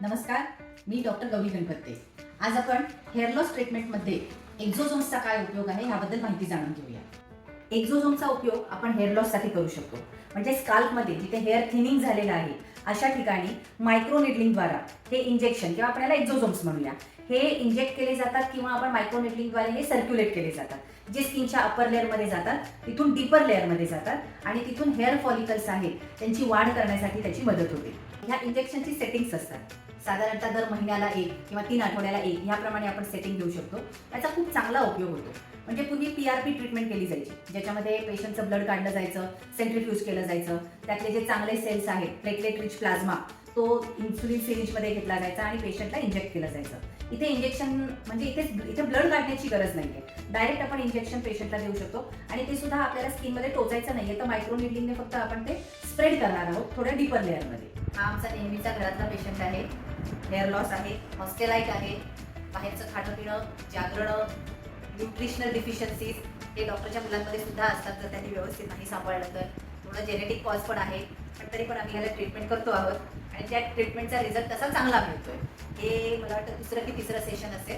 नमस्कार, मी डॉक्टर गौरी गणपते. आज आपण हेअर लॉस ट्रीटमेंटमध्ये एक्झोझोम्सचा काय उपयोग आहे याबद्दल माहिती जाणून घेऊया. एक्झोझोमचा उपयोग आपण हेअर लॉससाठी करू शकतो. म्हणजे स्काल्पमध्ये जिथे हेअर थिनिंग झालेलं आहे अशा ठिकाणी मायक्रो निडलिंगद्वारा हे इंजेक्शन किंवा आपण याला एक्झोझोम्स म्हणूया, हे इंजेक्ट केले जातात किंवा आपण मायक्रो निडलिंगद्वारे हे सर्क्युलेट केले जातात. जे स्किनच्या अपर लेअरमध्ये जातात, तिथून डीपर लेअरमध्ये जातात आणि तिथून हेअर फॉलिकल्स आहेत त्यांची वाढ करण्यासाठी त्याची मदत होते. ह्या इंजेक्शनची सेटिंग्स असतात. साधारणतः दर महिन्याला 1 किंवा 3 आठवड्याला 1 ह्याप्रमाणे आपण सेटिंग घेऊ शकतो. याचा खूप चांगला उपयोग होतो. म्हणजे पूर्वी PRP ट्रीटमेंट केली जायची, ज्याच्यामध्ये पेशंटचं ब्लड काढलं जायचं, सेंट्रीफ्यूज केलं जायचं. त्यातले जे चांगले सेल्स आहेत, प्लेटलेट रिच प्लाझ्मा, तो इन्सुलिन सिरिंजमध्ये घेतला जायचा आणि पेशंटला इंजेक्ट केलं जायचं. इथे इंजेक्शन म्हणजे इथे ब्लड काढण्याची गरज नाही आहे. डायरेक्ट आपण इंजेक्शन पेशंटला देऊ शकतो आणि ते सुद्धा आपल्याला स्किनमध्ये टोचायचं नाही आहे. तर मायक्रो निडलिंगने फक्त आपण ते स्प्रेड करणार आहोत थोड्या डीपर लेअरमध्ये. हा आमचा नेहमीचा घरातला पेशंट आहे. हेअर लॉस आहे, हॉस्टेलाइट आहे, बाहेरचं खाणं पिणं, जागरणं, न्यूट्रिशनल डिफिशियन्सीज हे डॉक्टरच्या मुलांमध्ये सुद्धा असतात जर त्यांनी व्यवस्थित नाही सांभाळलं तर. थोडं जेनेटिक कॉज पण आहे, पण तरी पण आम्ही याला ट्रीटमेंट करतो आहोत आणि त्या ट्रीटमेंटचा रिझल्ट तसा चांगला मिळतोय. हे मला वाटतं दुसरं की तिसरं सेशन असेल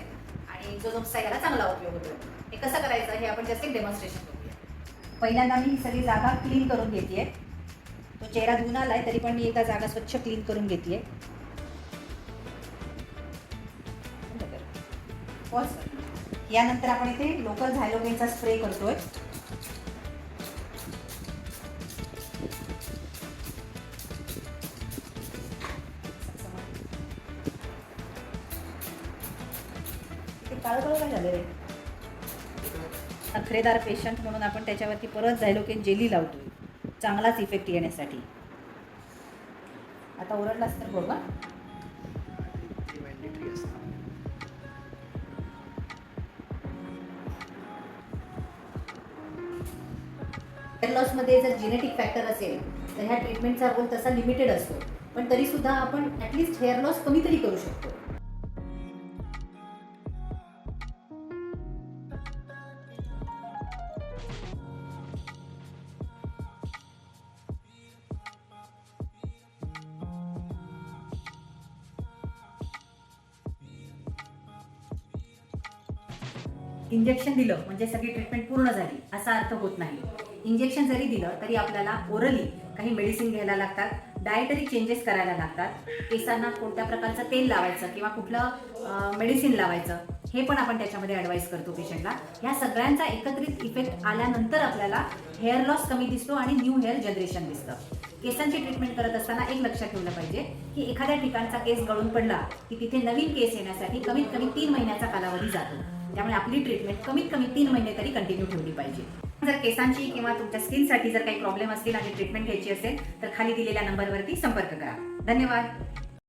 आणि एक्झोझोम्सचा याला चांगला उपयोग होतोय. हे कसं करायचं हे आपण जस्ट एक डेमॉन्स्ट्रेशन करूया. पहिल्यांदा मी ही सगळी जागा क्लीन करून घेतेय. तो चेहरा धुवून आलाय तरी पण मी एकदा जागा स्वच्छ क्लीन करून घेतेय. यानंतर आपण इथे लोकल झायलोगेनचा स्प्रे करतोय. काळं काय झालं रे? नखरेदार पेशंट म्हणून आपण त्याच्यावरती परत झायलोगेन जेली लावतोय चांगलाच इफेक्ट येण्यासाठी. आता ओरडलास तर बघा. हेअर लॉसमध्ये जर जेनेटिक फॅक्टर असेल तर ह्या ट्रीटमेंटचा रोल तसा लिमिटेड असतो, पण तरीसुद्धा आपण ॲटलिस्ट हेअर लॉस कमी तरी करू शकतो. इंजेक्शन दिलं म्हणजे सगळी ट्रीटमेंट पूर्ण झाली असा अर्थ होत नाही. इंजेक्शन जरी दिलं तरी आपल्याला ओरली काही मेडिसिन घ्यायला लागतात, डाएटरी चेंजेस करायला लागतात. केसांना कोणत्या प्रकारचं तेल लावायचं किंवा कुठलं मेडिसिन लावायचं हे पण आपण त्याच्यामध्ये ॲडवाईस करतो पेशंटला. ह्या सगळ्यांचा एकत्रित इफेक्ट आल्यानंतर आपल्याला हेअर लॉस कमी दिसतो आणि न्यू हेअर जनरेशन दिसतं. केसांची ट्रीटमेंट करत असताना एक लक्षात ठेवलं पाहिजे की एखाद्या ठिकाणचा केस गळून पडला की तिथे नवीन केस येण्यासाठी कमीत कमी 3 महिन्याचा कालावधी जातो. त्यामुळे आपली ट्रीटमेंट कमीत कमी 3 महिने तरी कंटिन्यू ठेवली पाहिजे. जर केसांची किंवा तुमच्या स्किनसाठी जर काही प्रॉब्लेम असतील आणि ट्रीटमेंट घ्यायची असेल तर खाली दिलेल्या नंबरवरती संपर्क करा. धन्यवाद.